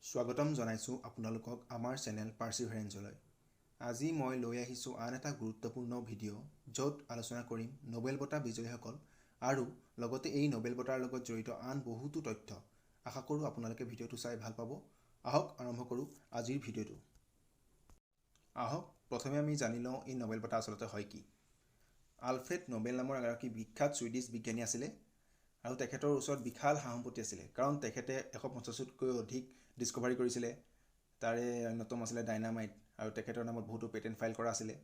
স্বাগতম জনাইছোঁ আপোনালোকক আমাৰ চেনেল পাৰ্চিভাৰেঞ্চলৈ। আজি মই লৈ আহিছোঁ আন এটা গুৰুত্বপূৰ্ণ ভিডিঅ' য'ত আলোচনা কৰিম নোবেল বঁটা বিজয়ীসকল আৰু লগতে এই নোবেল বঁটাৰ লগত জড়িত আন বহুতো তথ্য। আশা কৰোঁ আপোনালোকে ভিডিঅ'টো চাই ভাল পাব। আহক আৰম্ভ কৰোঁ আজিৰ ভিডিঅ'টো। আহক প্ৰথমে আমি জানি লওঁ এই নোবেল বঁটা আচলতে হয় কি। আলফ্ৰেড নোবেল নামৰ এগৰাকী বিখ্যাত ছুইডিছ বিজ্ঞানী আছিলে আৰু তেখেতৰ ওচৰত বিশাল সা সম্পত্তি আছিলে, কাৰণ তেখেতে 150তকৈ অধিক ডিস্কভাৰী কৰিছিলে। তাৰে অন্যতম আছিলে ডাইনামাইট, আৰু তেখেতৰ নামত বহুতো পেটেণ্ট ফাইল কৰা আছিলে।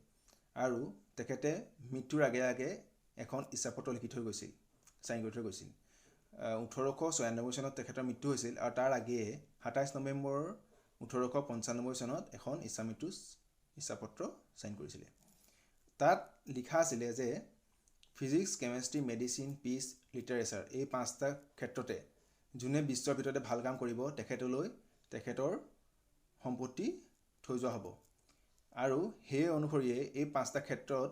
আৰু তেখেতে মৃত্যুৰ আগে আগে এখন ইচ্ছাপত্ৰ লিখি থৈ গৈছিল, চাইন কৰি থৈ গৈছিল। 1896 চনত তেখেতৰ মৃত্যু হৈছিল, আৰু তাৰ আগেয়ে 27 নৱেম্বৰ 1895 চনত এখন ইচ্ছাপত্ৰ চাইন কৰিছিলে। তাত লিখা আছিলে যে physics, chemistry, medicine, peace, literature এই 5টা ক্ষেত্ৰতে যোনে বিশ্বৰ ভিতৰতে ভাল কাম কৰিব তেখেতলৈ তেখেতৰ সম্পত্তি থৈ যোৱা হ'ব। আৰু সেই অনুসৰিয়ে এই 5টা ক্ষেত্ৰত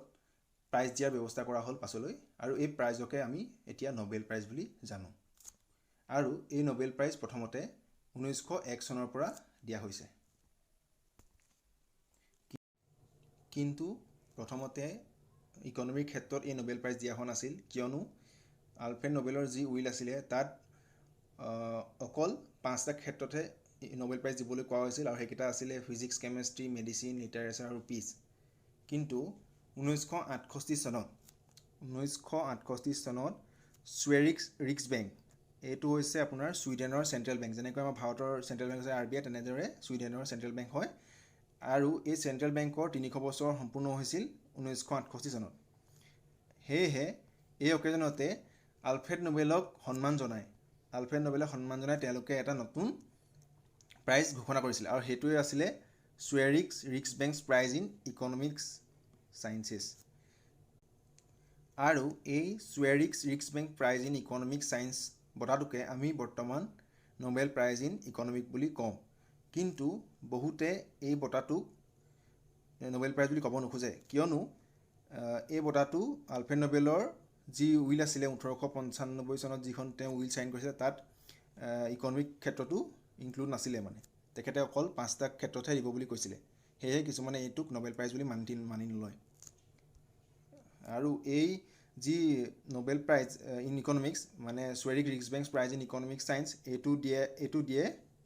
প্ৰাইজ দিয়াৰ ব্যৱস্থা কৰা হ'ল পাছলৈ, আৰু এই প্ৰাইজকে আমি এতিয়া নোবেল প্ৰাইজ বুলি জানো। আৰু এই নোবেল প্ৰাইজ প্ৰথমতে 1901 চনৰ পৰা দিয়া হৈছে। কিন্তু প্ৰথমতে ইকনমিৰ ক্ষেত্ৰত এই নোবেল প্ৰাইজ দিয়া হোৱা নাছিল, কিয়নো আলফ্ৰেড নোবেলৰ যি উইল আছিলে তাত অকল 5টা ক্ষেত্ৰতহে নোবেল প্ৰাইজ দিবলৈ কোৱা হৈছিল, আৰু সেইকেইটা আছিলে ফিজিক্স, কেমেষ্ট্ৰি, মেডিচিন, লিটাৰেচাৰ আৰু পিচ। কিন্তু 1968 চনত ছুৱেৰিক্স ৰিক্সবেংক, এইটো হৈছে আপোনাৰ ছুইডেনৰ চেণ্ট্ৰেল বেংক। যেনেকৈ আমাৰ ভাৰতৰ চেণ্ট্ৰেল বেংক হৈছে RBI, তেনেদৰে ছুইডেনৰ চেণ্ট্ৰেল বেংক হয়। আৰু এই চেণ্ট্ৰেল বেংকৰ 300 বছৰ সম্পূৰ্ণ হৈছিল 1968 চনত। সেয়েহে এই অকেজনতে আলফ্ৰেড নোবেলক সন্মান জনাই তেওঁলোকে এটা নতুন প্ৰাইজ ঘোষণা কৰিছিল, আৰু সেইটোৱে আছিলে ছুৱেৰিক্স ৰিক্সবেংক প্ৰাইজ ইন ইকনমিক্স ছায়েন্সেছ। আৰু এই ছুৱেৰিক্স ৰিক্সবেংক প্ৰাইজ ইন ইকনমিক্স ছায়েন্স বঁটাটোকে আমি বৰ্তমান নোবেল প্ৰাইজ ইন ইকনমিক বুলি কওঁ। কিন্তু বহুতে এই বঁটাটোক নোবেল প্ৰাইজ বুলি ক'ব নোখোজে, কিয়নো এই বঁটাটো আলফ্ৰেড নোবেলৰ যি উইল আছিলে 1895 চনত যিখন তেওঁ উইল চাইন কৰিছিলে, তাত ইকনমিক ক্ষেত্ৰতো ইনক্লুড নাছিলে। মানে তেখেতে অকল 5টা ক্ষেত্ৰতহে দিব বুলি কৈছিলে। সেয়েহে কিছুমানে এইটোক নোবেল প্ৰাইজ বুলি মানি নলয়। আৰু এই যি নোবেল প্ৰাইজ ইন ইকনমিক্স, মানে ছুৱেৰিক্স ৰিক্সবেংক প্ৰাইজ ইন ইকনমিক্স ছায়েন্স, এইটো দিয়ে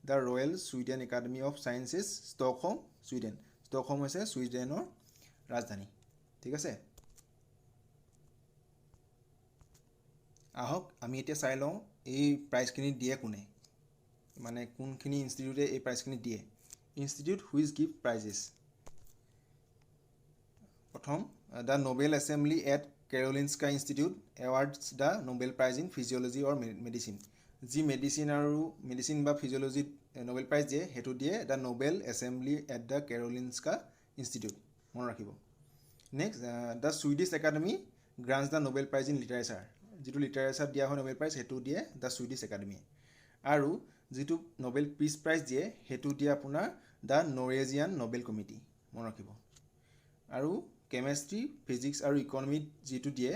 the royal Sweden academy of sciences, Stockholm, Sweden. Stockholm হৈছে ছুইডেনৰ ৰাজধানী। ঠিক আছে, আহক আমি এতিয়া চাই লওঁ এই প্ৰাইজখিনি দিয়ে কোনে, মানে কোনখিনি ইনষ্টিটিউটে এই প্ৰাইজখিনি দিয়ে। Institute which give prizes. প্ৰথম, the Nobel Assembly at Karolinska Institute awards the Nobel prize in physiology or medicine. যি মেডিচিন বা ফিজিঅ'লজিত নোবেল প্ৰাইজ দিয়ে সেইটো দিয়ে the Nobel Assembly at the Karolinska Institute, মনত ৰাখিব। Next, the Swedish Academy grants the Nobel prize in literature. যিটো literature দিয়া হয় নোবেল প্ৰাইজ, সেইটো দিয়ে দ্য ছুইডিছ একাডেমিয়ে। আৰু যিটো নোবেল পিচ প্ৰাইজ দিয়ে সেইটো দিয়ে আপোনাৰ দ্য নৰৱেজিয়ান নোবেল কমিটি, মনত ৰাখিব। আৰু কেমেষ্ট্ৰি, ফিজিক্স আৰু ইকনমিত যিটো দিয়ে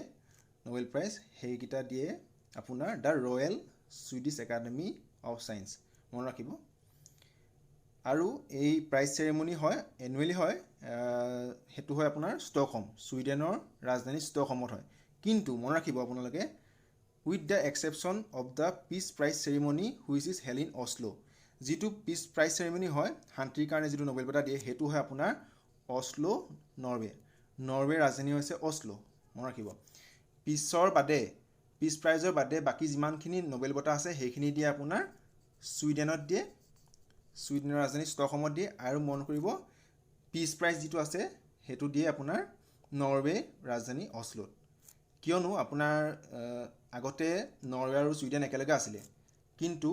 নোবেল প্ৰাইজ, সেইকেইটা দিয়ে আপোনাৰ the royal Swedish academy of science, মনত ৰাখিব। আৰু এই প্ৰাইজ চেৰেমনি হয় এনুৱেলি হয়, সেইটো হয় আপোনাৰ ষ্টকহোম, ছুইডেনৰ ৰাজধানী ষ্টকহোমত হয়। কিন্তু মনত ৰাখিব আপোনালোকে, with the exception of the Peace Prize ceremony which is held in Oslo. যিটো পিচ প্ৰাইজ চেৰিমনি হয়, শান্তিৰ কাৰণে যিটো নোবেল বঁটা দিয়ে, সেইটো হয় আপোনাৰ অছলো, নৰৱেৰ ৰাজধানী হৈছে অছলো, মনত ৰাখিব। পিচ প্ৰাইজৰ বাদে বাকী যিমানখিনি নোবেল বঁটা আছে সেইখিনি দিয়ে আপোনাৰ ছুইডেনত দিয়ে, ছুইডেনৰ ৰাজধানী ষ্টকহোমত দিয়ে। আৰু মন কৰিব, পিচ প্ৰাইজ যিটো আছে সেইটো দিয়ে আপোনাৰ নৰৱে ৰাজধানী অছলোত। কিয়নো আপোনাৰ আগতে নৰৱে আৰু ছুইডেন একেলগে আছিলে, কিন্তু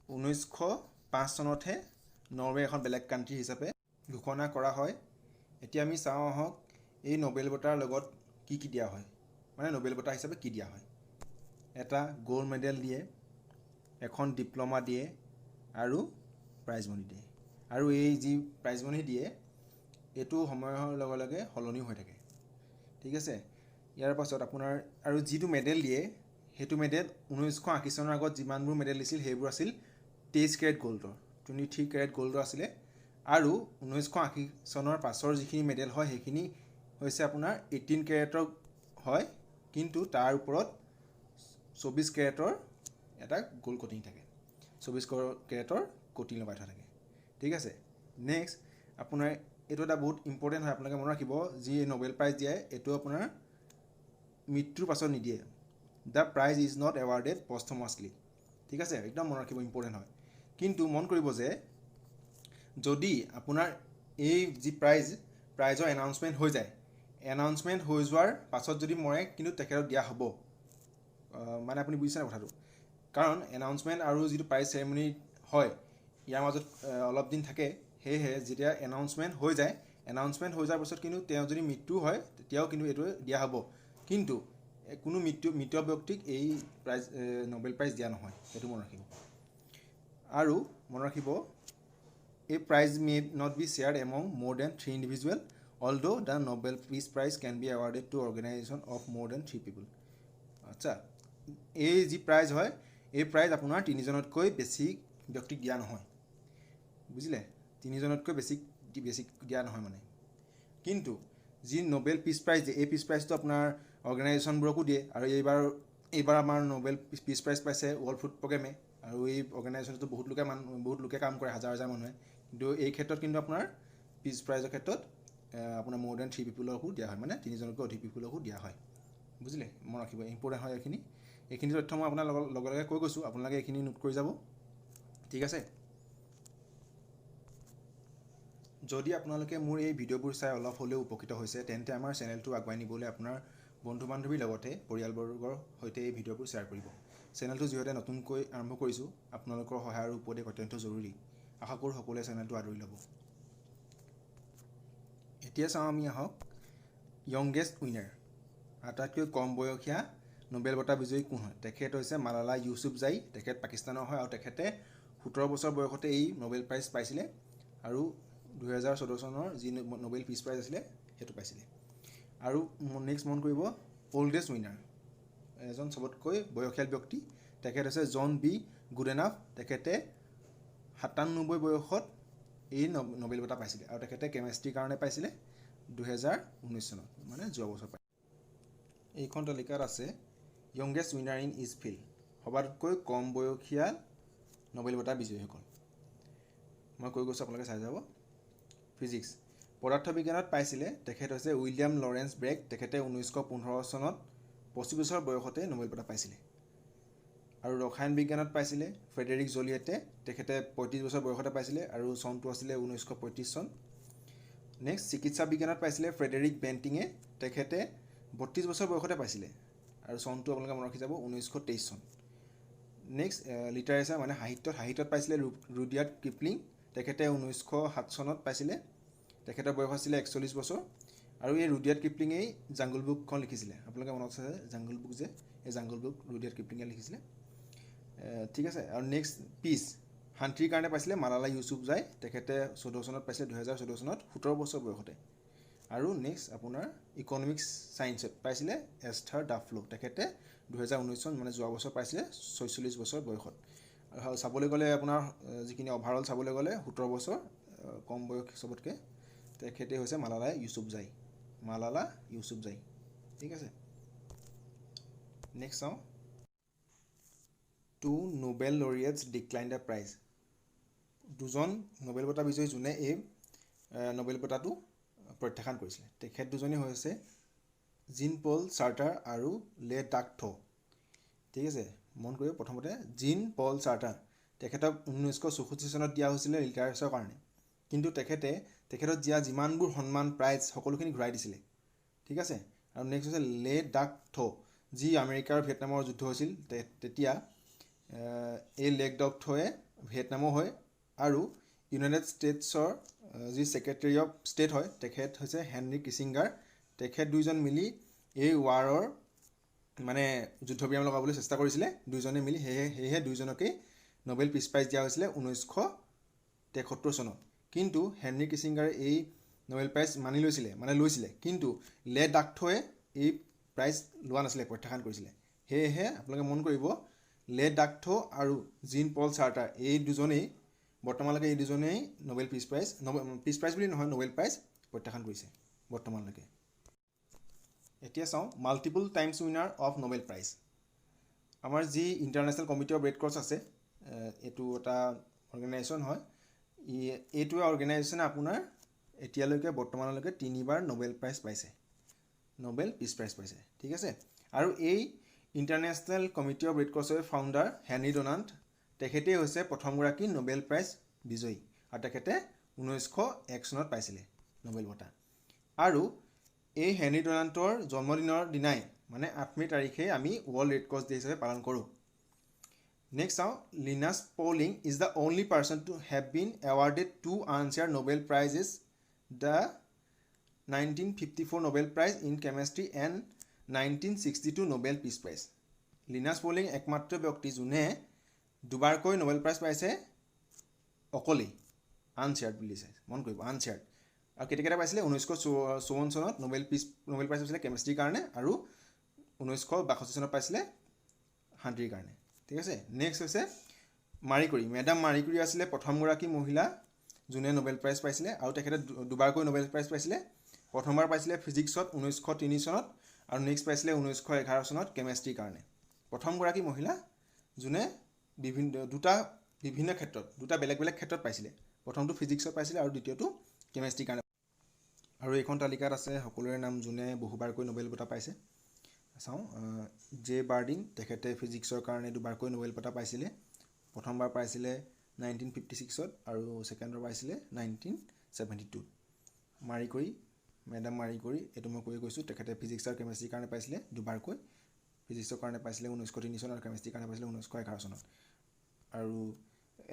1905 চনতহে নৰৱে এখন বেলেগ কাণ্ট্ৰি হিচাপে ঘোষণা কৰা হয়। এতিয়া আমি চাওঁ আহক এই নোবেল বঁটাৰ লগত কি দিয়া হয়, মানে নোবেল বঁটা হিচাপে কি দিয়া হয়। এটা গ'ল্ড মেডেল দিয়ে, এখন ডিপ্ল'মা দিয়ে, আৰু প্ৰাইজ মনি দিয়ে। আৰু এই যি প্ৰাইজ মনি দিয়ে এইটো সময়ৰ লগে লগে সলনিও হৈ থাকে। ঠিক আছে, ইয়াৰ পাছত আপোনাৰ আৰু যিটো মেডেল দিয়ে সেইটো মেডেল 1980 চনৰ আগত যিমানবোৰ মেডেল দিছিল সেইবোৰ আছিল 23 কেৰেট গ'ল্ডৰ। 23 কেৰেট গ'ল্ডৰ আছিলে আৰু 1980 চনৰ পাছৰ যিখিনি মেডেল হয় সেইখিনি হৈছে আপোনাৰ 18 কেৰেটৰ হয় কিন্তু তাৰ ওপৰত 24 কেৰেটৰ এটা গোল্ড কোটিং থাকে 24 কেৰেটৰ কোটিং লগাই থোৱা থাকে ঠিক আছে নেক্সট আপোনাৰ এইটো এটা বহুত ইম্পৰ্টেণ্ট হয় আপোনালোকে মনত ৰাখিব যি নোবেল প্ৰাইজ দিয়ে এইটো আপোনাৰ মৃত্যুৰ পাছত নিদিয়ে the prize is not awarded posthumously ঠিক আছে একদম মনত ৰাখিব ইম্পৰ্টেণ্ট হয় কিন্তু মন কৰিব যে যদি আপোনাৰ এই যি প্ৰাইজৰ এনাউন্সমেণ্ট হৈ যায় এনাউন্সমেণ্ট হৈ যোৱাৰ পাছত যদি মৰে কিন্তু তেখেতক দিয়া হ'ব মানে আপুনি বুজিছে কথাটো কাৰণ এনাউন্সমেণ্ট আৰু যিটো প্ৰাইজ চেৰেমনি হয় ইয়াৰ মাজত অলপ দিন থাকে সেয়েহে যেতিয়া এনাউন্সমেণ্ট হৈ যোৱাৰ পাছত কিন্তু তেওঁ যদি মৃত্যু হয় তেতিয়াও কিন্তু এইটো দিয়া হ'ব কিন্তু কোনো মৃত ব্যক্তিক এই প্ৰাইজ নোবেল প্ৰাইজ দিয়া নহয় সেইটো মনত ৰাখিব আৰু মনত ৰাখিব A prize may not be shared among more than 3 individuals, although the Nobel Peace Prize can be awarded to organization of more than 3 people. আচ্ছা এই যি প্ৰাইজ হয় এই প্ৰাইজ আপোনাৰ 3জনতকৈ বেছি ব্যক্তিক দিয়া নহয় বুজিলে 3জনতকৈ বেছি দিয়া নহয় মানে কিন্তু যি নোবেল পিচ প্ৰাইজ দিয়ে এই পিচ প্ৰাইজটো আপোনাৰ অৰ্গেনাইজেশ্যনবোৰকো দিয়ে আৰু এইবাৰ আমাৰ নোবেল পিচ প্ৰাইজ পাইছে ৱৰ্ল্ড ফুড প্ৰগ্ৰেমে আৰু এই অৰ্গেনাইজেশ্যনটো বহুত লোকে কাম কৰে হাজাৰ মানুহে কিন্তু এই ক্ষেত্ৰত কিন্তু আপোনাৰ পিচ প্ৰাইজৰ ক্ষেত্ৰত আপোনাৰ মোৰ দেন 3 পিপলকো দিয়া হয় মানে 3জনতকৈ অধিক পিপলকো দিয়া হয় বুজিলে মনত ৰাখিব ইম্পৰ্টেণ্ট হয় এইখিনি তথ্য মই আপোনাৰ লগে কৈ গৈছোঁ আপোনালোকে এইখিনি নোট কৰি যাব ঠিক আছে যদি আপোনালোকে মোৰ এই ভিডিঅ'বোৰ চাই অলপ হ'লেও উপকৃত হৈছে তেন্তে আমাৰ চেনেলটো আগুৱাই নিবলৈ আপোনাৰ বন্ধু বান্ধৱীৰ লগতে পৰিয়ালবৰ্গৰ সৈতে এই ভিডিঅ'বোৰ শ্বেয়াৰ কৰিব চেনেলটো যিহেতু নতুনকৈ আৰম্ভ কৰিছোঁ আপোনালোকৰ সহায় আৰু উপদেশ অত্যন্ত জৰুৰী আশা কৰোঁ সকলোৱে চেনেলটো আদৰি ল'ব এতিয়া চাওঁ আমি আহক য়ংগেষ্ট উইনাৰ আটাইতকৈ কম বয়সীয়া নোবেল বঁটা বিজয়ী কোন হয় তেখেত হৈছে মালালা ইউছুফজাই তেখেত পাকিস্তানৰ হয় আৰু তেখেতে 17 বছৰ বয়সতে এই নোবেল প্ৰাইজ পাইছিলে আৰু 2014 চনৰ যি নোবেল পিচ প্ৰাইজ আছিলে সেইটো পাইছিলে আৰু নেক্সট মন কৰিব অল্ডেষ্ট উইনাৰ এজন চবতকৈ বয়সীয়াল ব্যক্তি তেখেত হৈছে জন বি গুডেনাফ তেখেতে 97 বয়সত এই নোবেল বঁটা পাইছিলে আৰু তেখেতে কেমেষ্ট্ৰিৰ কাৰণে পাইছিলে 2019 চনত মানে যোৱা বছৰ পাইছিলে এইখন তালিকাত আছে য়ংগেষ্ট উইনাৰ ইন ইচ ফিল্ড সবাতোতকৈ কম বয়সীয়া নোবেল বঁটা বিজয়ীসকল মই কৈ গৈছোঁ আপোনালোকে চাই যাব ফিজিক্স পদাৰ্থ বিজ্ঞানত পাইছিলে তেখেত হৈছে উইলিয়াম লৰেন্স ব্ৰেক তেখেতে 1915 চনত 25 বছৰ বয়সতে নোবেল বঁটা পাইছিলে আৰু ৰসায়ন বিজ্ঞানত পাইছিলে ফ্ৰেডেৰিক জলিয়েটে তেখেতে 35 বছৰ বয়সতে পাইছিলে আৰু চনটো আছিলে 1935 চন নেক্সট চিকিৎসা বিজ্ঞানত পাইছিলে ফ্ৰেডেৰিক বেণ্টিঙে তেখেতে 32 বছৰ বয়সতে পাইছিলে আৰু চনটো আপোনালোকে মনত ৰাখি যাব 1923 চন নেক্সট লিটাৰেচাৰ মানে সাহিত্যত পাইছিলে ৰুডিয়াৰ্ড কিপলিং তেখেতে 1907 চনত পাইছিলে তেখেতৰ বয়স আছিলে 41 বছৰ আৰু এই ৰুডিয়াৰ্ড কিপলিঙেই জাংগল বুকখন লিখিছিলে আপোনালোকে মনত আছে জাংগল বুক যে এই জাংগল বুক ৰুডিয়াৰ্ড কিপলিঙে লিখিছিলে ঠিক আছে আৰু নেক্সট পিচ শান্তিৰ কাৰণে পাইছিলে মালালা ইউছুফজাই তেখেতে 14 চনত পাইছিলে 2014 চনত 17 বছৰ বয়সতে আৰু নেক্সট আপোনাৰ ইকনমিক্স সায়েন্সত পাইছিলে এষ্টাৰ ডাফ্লো তেখেতে 2019 চন মানে যোৱা বছৰ পাইছিলে 46 বছৰ বয়সত আৰু চাবলৈ গ'লে আপোনাৰ যিখিনি অভাৰঅল চাবলৈ গ'লে 17 বছৰ কম বয়স চবতকৈ তেখেতে হৈছে মালালা ইউছুফজাই ঠিক আছে নেক্সট চাওঁ two Nobel laureates decline the prize দুজন নোবেল বঁটা বিজয়ী যোনে এই নোবেল বঁটাটো প্ৰত্যাখ্যান কৰিছিলে তেখেত দুজনী হৈছে জিন পল চাৰ্টাৰ আৰু লে ডাক থো ঠিক আছে মন কৰিব প্ৰথমতে জিন পল চাৰ্টাৰ তেখেতক 1964 চনত দিয়া হৈছিলে লিটাৰেচাৰৰ কাৰণে কিন্তু তেখেতত দিয়া যিমানবোৰ সন্মান প্ৰাইজ সকলোখিনি ঘূৰাই দিছিলে ঠিক আছে আৰু নেক্সট হৈছে লে ডাক থো যি আমেৰিকাৰ ভিয়েটনামৰ যুদ্ধ হৈছিল তেতিয়া এই লে ডাক থোৱে ভিয়েটনামৰ হয় আৰু ইউনাইটেড ষ্টেটছৰ যি ছেক্ৰেটাৰী অফ ষ্টেট হয় তেখেত হৈছে হেনৰি কিচিংগাৰ তেখেত দুইজন মিলি এই ৱাৰৰ মানে যুদ্ধ বিৰাম লগাবলৈ চেষ্টা কৰিছিলে দুইজনে মিলি সেয়েহে দুইজনকেই নোবেল পিচ প্ৰাইজ দিয়া হৈছিলে 1973 চনত কিন্তু হেনৰি কিচিংগাৰে এই নোবেল প্ৰাইজ লৈছিলে কিন্তু লে ডাক থোৱে এই প্ৰাইজ লোৱা নাছিলে প্ৰত্যাখ্যান কৰিছিলে সেয়েহে আপোনালোকে মন কৰিব লে ডাক থো আৰু জিন পল চাৰ্টাৰ এই দুজনেই বৰ্তমানলৈকে এই দুজনেই নোবেল পিছ প্ৰাইজ বুলি নহয় নোবেল প্ৰাইজ প্ৰত্যাখ্যান কৰিছে বৰ্তমানলৈকে। এতিয়া চাওঁ multiple times winner of Nobel prize. আমাৰ যি international committee of red cross আছে, এইটো এটা অৰ্গেনাইজেশ্যন হয়। এইটো অৰ্গেনাইজেশ্যনে আপোনাৰ এতিয়ালৈকে বৰ্তমানলৈকে 3বাৰ নোবেল প্ৰাইজ পাইছে, নোবেল পিছ প্ৰাইজ পাইছে। ঠিক আছে। আৰু এই ইণ্টাৰনেশ্যনেল কমিটি অফ ৰেড ক্ৰছৰ ফাউণ্ডাৰ হেনৰি ডনাল্ড, তেখেতেই হৈছে প্ৰথমগৰাকী নোবেল প্ৰাইজ বিজয়ী, আৰু তেখেতে 1901 চনত পাইছিলে নোবেল বঁটা। আৰু এই হেনৰি ডনাল্ডৰ জন্মদিনৰ দিনাই মানে 8 মে' তাৰিখে আমি ৱৰ্ল্ড ৰেড ক্ৰছ ডে হিচাপে পালন কৰোঁ। নেক্সট চাওঁ, Linus Pauling is the only person to have been awarded 2 unshared Nobel prizes, the 1954 Nobel prize in chemistry and 1962 Nobel পিছ প্ৰাইজ। লিনাছ পলিং একমাত্ৰ ব্যক্তি যোনে দুবাৰকৈ নোবেল প্ৰাইজ পাইছে অকলেই, আনশ্বেয়াৰ্ড বুলি দিছে, মন কৰিব আনশ্বেয়াৰ্ড। আৰু কেতিয়া পাইছিলে 1954 চনত নোবেল প্ৰাইজ পাইছিলে কেমেষ্ট্ৰিৰ কাৰণে, আৰু 1962 চনত পাইছিলে শান্তিৰ কাৰণে। ঠিক আছে। নেক্সট হৈছে মাৰি কুৰী। মেডাম মাৰি কুৰী আছিলে প্ৰথমগৰাকী মহিলা যোনে নোবেল প্ৰাইজ পাইছিলে, আৰু তেখেতে দুবাৰকৈ নোবেল প্ৰাইজ পাইছিলে। প্ৰথমবাৰ পাইছিলে ফিজিক্সত 1903 চনত, আৰু নেক্সট পাইছিলে 1911 চনত কেমেষ্ট্ৰিৰ কাৰণে। প্ৰথমগৰাকী মহিলা যোনে দুটা বেলেগ বেলেগ ক্ষেত্ৰত পাইছিলে। প্ৰথমটো ফিজিক্সত পাইছিলে আৰু দ্বিতীয়টো কেমেষ্ট্ৰিৰ কাৰণে। আৰু এইখন তালিকাত আছে সকলোৰে নাম যোনে বহুবাৰকৈ নোবেল বঁটা পাইছে। চাওঁ, জে বাৰ্ডিন, তেখেতে ফিজিক্সৰ কাৰণে দুবাৰকৈ নোবেল বঁটা পাইছিলে। প্ৰথমবাৰ পাইছিলে 1956ত আৰু ছেকেণ্ডবাৰ পাইছিলে 1972। মাৰি কুৰী, মেডাম মাৰি কুৰী, এইটো মই কৈছোঁ, তেখেতে ফিজিক্স আৰু কেমেষ্ট্ৰিৰ কাৰণে পাইছিলে দুবাৰকৈ। ফিজিক্সৰ কাৰণে পাইছিলে 1903 চনত আৰু কেমেষ্ট্ৰিৰ কাৰণে পাইছিলে 1911 চনত। আৰু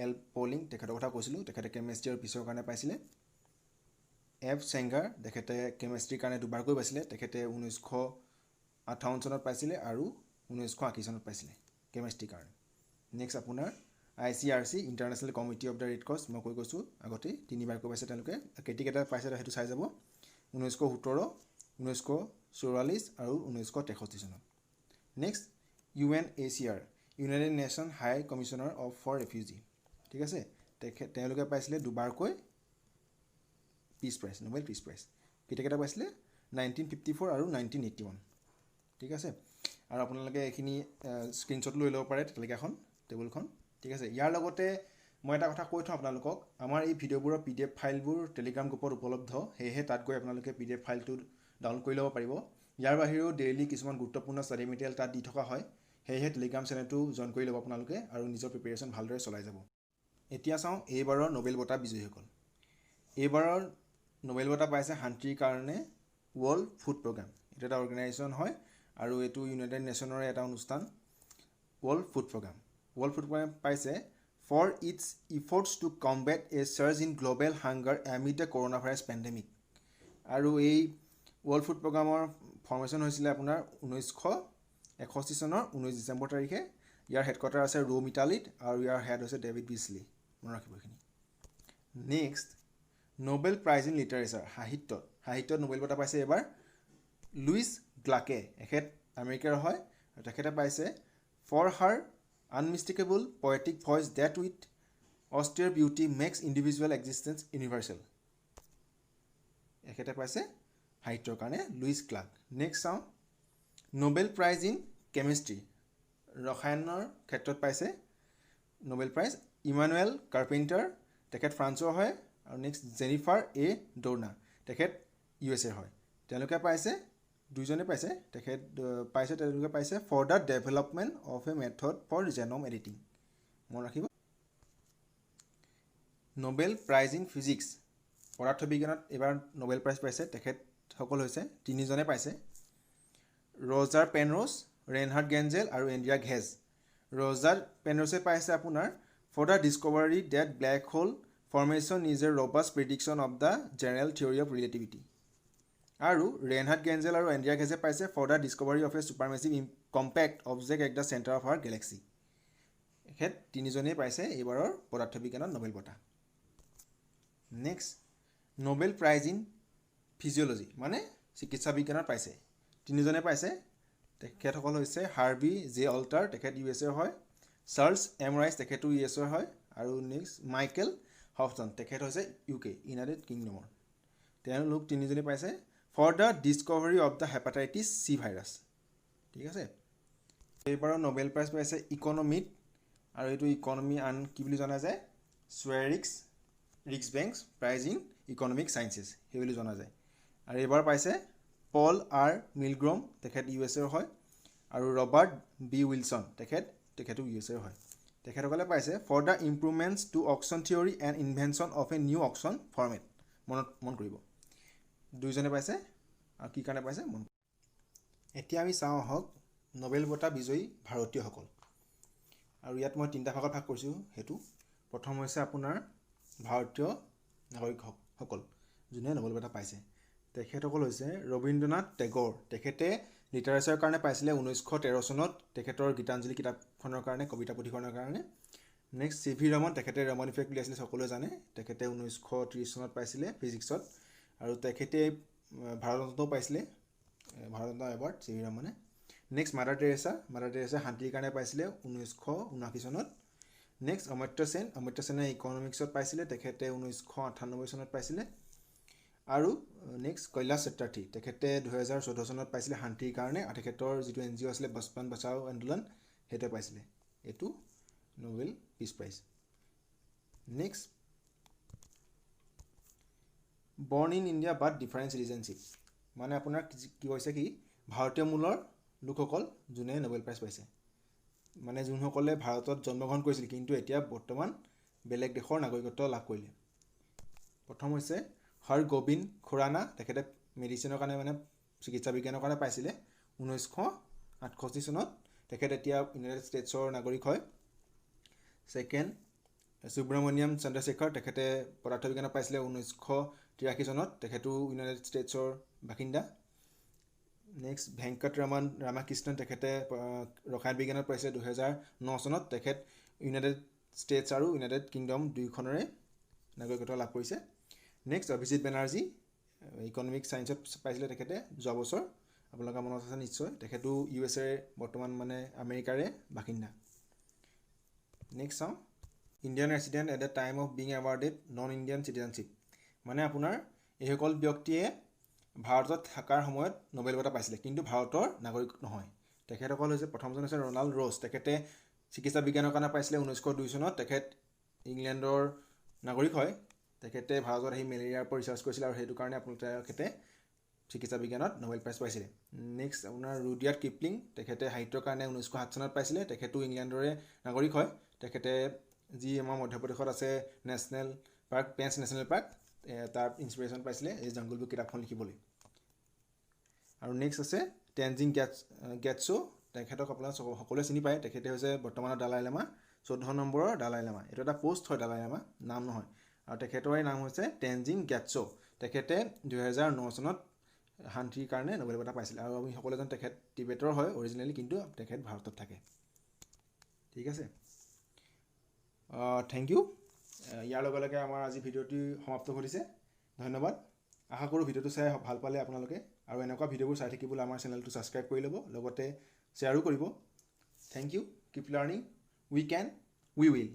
এল পলিং, তেখেতৰ কথা কৈছিলোঁ, তেখেতে কেমেষ্ট্ৰি আৰু পিছৰ কাৰণে পাইছিলে। এফ চেংগাৰ, তেখেতে কেমেষ্ট্ৰিৰ কাৰণে দুবাৰকৈ পাইছিলে, তেখেতে 1958 চনত পাইছিলে আৰু 1980 চনত পাইছিলে কেমেষ্ট্ৰিৰ কাৰণে। নেক্সট আপোনাৰ ICRC international committee of the red cross, মই কৈছোঁ আগতেই 3বাৰকৈ পাইছে তেওঁলোকে। কেইটা পাইছে সেইটো চাই যাব, 1917, 1944 আৰু 1963 চনত। Next UNHCR, united nation high commissioner for refugee. ঠিক আছে। তেওঁলোকে পাইছিলে দুবাৰকৈ পিছ প্ৰাইজ, নোবেল পিছ প্ৰাইজ। কেইটা পাইছিলে 1954 আৰু 1981। ঠিক আছে। আৰু আপোনালোকে এইখিনি স্ক্ৰীনশ্বট লৈ ল'ব পাৰে তালিকাখন, টেবুলখন। ঠিক আছে। ইয়াৰ লগতে মই এটা কথা কৈ থওঁ আপোনালোকক, আমাৰ এই ভিডিঅ'বোৰৰ PDF ফাইলবোৰ টেলিগ্ৰাম গ্ৰুপত উপলব্ধ, সেয়েহে তাত গৈ আপোনালোকে PDF ফাইলটো ডাউনলোড কৰি ল'ব পাৰিব। ইয়াৰ বাহিৰেও ডেইলি কিছুমান গুৰুত্বপূৰ্ণ ষ্টাডি মেটেৰিয়েল তাত দি থকা হয়, সেয়েহে টেলিগ্ৰাম চেনেলটো জইন কৰি ল'ব আপোনালোকে আৰু নিজৰ প্ৰিপেৰেশ্যন ভালদৰে চলাই যাব। এতিয়া চাওঁ এইবাৰৰ নোবেল বঁটা বিজয়ীসকল। এইবাৰৰ নোবেল বঁটা পাইছে শান্তিৰ কাৰণে ৱৰ্ল্ড ফুড প্ৰগ্ৰাম। এইটো এটা অৰ্গেনাইজেশ্যন হয় আৰু এইটো ইউনাইটেড নেশ্যনৰে এটা অনুষ্ঠান, world food programme. World food programme পাইছে for its efforts to combat a surge in global hunger amid the corona virus pandemic. আৰু এই ৱৰ্ল্ড ফুড প্ৰগ্ৰামৰ ফৰ্মেশ্যন হৈছিলে আপোনাৰ 1961 চনৰ 19 ডিচেম্বৰ তাৰিখে। ইয়াৰ হেডকোৱাৰ্টাৰ আছে ৰোম, ইটালীত, আৰু ইয়াৰ হেড হৈছে ডেভিড বিছলি। মনত ৰাখিব এইখিনি। Next Nobel prize in literature, সাহিত্যত নোবেল বঁটা পাইছে এইবাৰ লুইছ গ্লাকে। এখেত আমেৰিকাৰ হয় আৰু তেখেতে পাইছে for her unmistakable poetic voice that with austere beauty makes individual existence universal. এখেতে পাইছে সাহিত্যৰ কাৰণে লুইছ গ্লাক। নেক্সট চাওঁ নোবেল প্ৰাইজ ইন কেমেষ্ট্ৰি, ৰসায়নৰ ক্ষেত্ৰত পাইছে নোবেল প্ৰাইজ ইমানুৱেল কাৰ্পেণ্টাৰ, তেখেত ফ্ৰান্সৰ হয়। আৰু নেক্সট জেনিফাৰ এ ডোৰ্না, তেখেত USA হয়। তেওঁলোকে পাইছে, দুইজনে পাইছে, তেওঁলোকে পাইছে for the development of a method for genome editing. মনত ৰাখিব। নোবেল প্ৰাইজ ইন ফিজিক্স, পদাৰ্থ বিজ্ঞানত এইবাৰ নোবেল প্ৰাইজ পাইছে তেখেতসকল হৈছে 3জনে পাইছে, ৰজাৰ পেনৰছ, ৰেইনহাৰ্ড গেঞ্জেল আৰু এণ্ড্ৰিয়া ঘেজ। ৰজাৰ পেনৰছে পাইছে আপোনাৰ for the discovery that black hole formation is a robust prediction of the general theory of relativity. আৰু ৰেইনহাৰ্ড গেঞ্জেল আৰু এণ্ড্ৰিয়া ঘেজে পাইছে for the discovery of a supermassive compact object at the centre of our galaxy. এখেত 3জনেই পাইছে এইবাৰৰ পদাৰ্থ বিজ্ঞানত Nobel বঁটা। Next Nobel prize in physiology, মানে চিকিৎসা বিজ্ঞানত পাইছে 3জনে পাইছে। তেখেতসকল হৈছে হাৰ্বি জে অল্টাৰ, তেখেত USA হয়, চাৰ্লছ এম ৰাইচ, তেখেতো USA হয়, আৰু নেক্সট মাইকেল হফজন, তেখেত হৈছে UK ইউনাইটেড কিংডমৰ। তেওঁলোক তিনিজনে পাইছে for the discovery of the hepatitis C virus. ঠিক আছে, এইবাৰৰ নোবেল প্ৰাইজ পাইছে ইকনমিত, আৰু এইটো ইকনমি আন কি বুলি জনা যায়, ৰিক্সবেংকছ প্ৰাইজ ইন ইকনমিক চায়েন্সেছ সেই বুলি জনা যায়। আৰু এইবাৰ পাইছে পল আৰ মিলগ্ৰম, তেখেত USA হয়, আৰু ৰবাৰ্ট বি উইলছন, তেখেতো USA হয়। তেখেতসকলে পাইছে for the improvements to auction theory and invention of a new auction format. মন কৰিব, দুইজনে পাইছে। আৰু কি কাৰণে পাইছে মন। এতিয়া আমি চাওঁ আহক নোবেল বঁটা বিজয়ী ভাৰতীয়সকল। আৰু ইয়াত মই 3টা ভাগত ভাগ কৰিছোঁ। সেইটো প্ৰথম হৈছে আপোনাৰ ভাৰতীয় নাগৰিকসকল যোনে নোবেল বঁটা পাইছে। তেখেতসকল হৈছে ৰবীন্দ্ৰনাথ টেগৰ, তেখেতে লিটাৰেচাৰৰ কাৰণে পাইছিলে 1913 চনত, তেখেতৰ গীতাঞ্জলি কিতাপখনৰ কাৰণে, কবিতা পুথিখনৰ কাৰণে। নেক্সট CV ৰমন, তেখেতে ৰমন ইফেক্ট উলিয়াইছিলে, সকলোৱে জানে। তেখেতে 1930 চনত পাইছিলে ফিজিক্সত, আৰু তেখেতে ভাৰতৰত্নও পাইছিলে, ভাৰতৰত্ন এৱাৰ্ড CV ৰমনে। নেক্সট মাদাৰ টেৰেছা শান্তিৰ কাৰণে পাইছিলে 1979 চনত। নেক্সট অমৰ্ত্য সেনে ইকনমিক্সত পাইছিলে, তেখেতে 1998 চনত পাইছিলে। আৰু নেক্সট কৈলাশ সত্যাৰ্থী, তেখেতে 2014 চনত পাইছিলে শান্তিৰ কাৰণে, আৰু তেখেতৰ যিটো NGO আছিলে বচপন বচাও আন্দোলন, সেইটোৱে পাইছিলে। এইটো নোবেল পিচ প্ৰাইজ। নেক্সট বৰ্ণ in India but different citizenship, মানে আপোনাৰ কি কৈছে কি ভাৰতীয় মূলৰ লোকসকল যোনে নোবেল প্ৰাইজ পাইছে, মানে যোনসকলে ভাৰতত জন্মগ্ৰহণ কৰিছিল কিন্তু এতিয়া বৰ্তমান বেলেগ দেশৰ নাগৰিকত্ব লাভ কৰিলে। প্ৰথম হৈছে হৰগোবিন্দ খুৰানা, তেখেতে মেডিচিনৰ কাৰণে মানে চিকিৎসা বিজ্ঞানৰ কাৰণে পাইছিলে 1968 চনত, তেখেত এতিয়া ইউনাইটেড ষ্টেটছৰ নাগৰিক হয়। ছেকেণ্ড সুব্ৰমণিয়াম চন্দ্ৰশেখৰ, তেখেতে পদাৰ্থ বিজ্ঞানত পাইছিলে 1983 চনত, তেখেতো ইউনাইটেড ষ্টেটছৰ বাসিন্দা। নেক্সট ভেংকট ৰামাকৃষ্ণন, তেখেতে ৰসায়ন বিজ্ঞানত পাইছিলে 2009 চনত, তেখেত ইউনাইটেড ষ্টেটছ আৰু ইউনাইটেড কিংডম দুয়োখনৰে নাগৰিকত্ব লাভ কৰিছে। নেক্সট অভিজিত বেনাৰ্জী, ইকনমিক চায়েন্সত পাইছিলে তেখেতে যোৱা বছৰ, আপোনালোকৰ মনত আছে নিশ্চয়, তেখেতো USA বৰ্তমান মানে আমেৰিকাৰে বাসিন্দা। নেক্সট চাওঁ Indian resident at the time of being awarded non Indian citizenship, মানে আপোনাৰ এইসকল ব্যক্তিয়ে ভাৰতত থকাৰ সময়ত নোবেল বঁটা পাইছিলে কিন্তু ভাৰতৰ নাগৰিক নহয়। তেখেতসকল হৈছে প্ৰথমজন হৈছে ৰনাল্ড ৰ'ছ, তেখেতে চিকিৎসা বিজ্ঞানৰ কাৰণে পাইছিলে 1902 চনত, তেখেত ইংলেণ্ডৰ নাগৰিক হয়। তেখেতে ভাৰতত আহি মেলেৰিয়াৰ ওপৰত ৰিচাৰ্চ কৰিছিলে, আৰু সেইটো কাৰণে তেখেতে চিকিৎসা বিজ্ঞানত নোবেল প্ৰাইজ পাইছিলে। নেক্সট আপোনাৰ ৰুডিয়াৰ্ড কিপলিং, তেখেতে সাহিত্যৰ কাৰণে 1907 চনত পাইছিলে, তেখেতো ইংলেণ্ডৰে নাগৰিক হয়। তেখেতে যি আমাৰ মধ্যপ্ৰদেশত আছে national park, Pench national park, তাৰ ইনস্পিৰেশ্যন পাইছিলে এই জংগল বুক কিতাপখন লিখিবলৈ। আৰু নেক্সট আছে টেনজিং গেটছো, তেখেতক আপোনাৰ সকলোৱে চিনি পায়, তেখেতে হৈছে বৰ্তমানৰ দালাই লামা, 14 নম্বৰৰ দালাই লামা। এইটো এটা পষ্ট হয়, দালাই লামা নাম নহয়। আৰু তেখেতৰ নাম হৈছে টেনজিং গেটছো, তেখেতে 2009 চনত শান্তিৰ কাৰণে নোবেল বঁটা পাইছিলে। আৰু আমি সকলোৱে জানো তেখেত টিবেটৰ হয় অৰিজিনেলি, কিন্তু তেখেত ভাৰতত থাকে। ঠিক আছে, থেংক ইউ। ইয়াৰ লগে লগে আমাৰ আজি ভিডিঅ'টি সমাপ্ত ঘটিছে। ধন্যবাদ। আশা কৰোঁ ভিডিঅ'টো চাই ভাল পালে আপোনালোকে, আৰু এনেকুৱা ভিডিঅ'বোৰ চাই থাকিবলৈ আমাৰ চেনেলটো ছাবস্ক্ৰাইব কৰি ল'ব, লগতে শ্বেয়াৰো কৰিব। Thank you. Keep learning, we can, we will.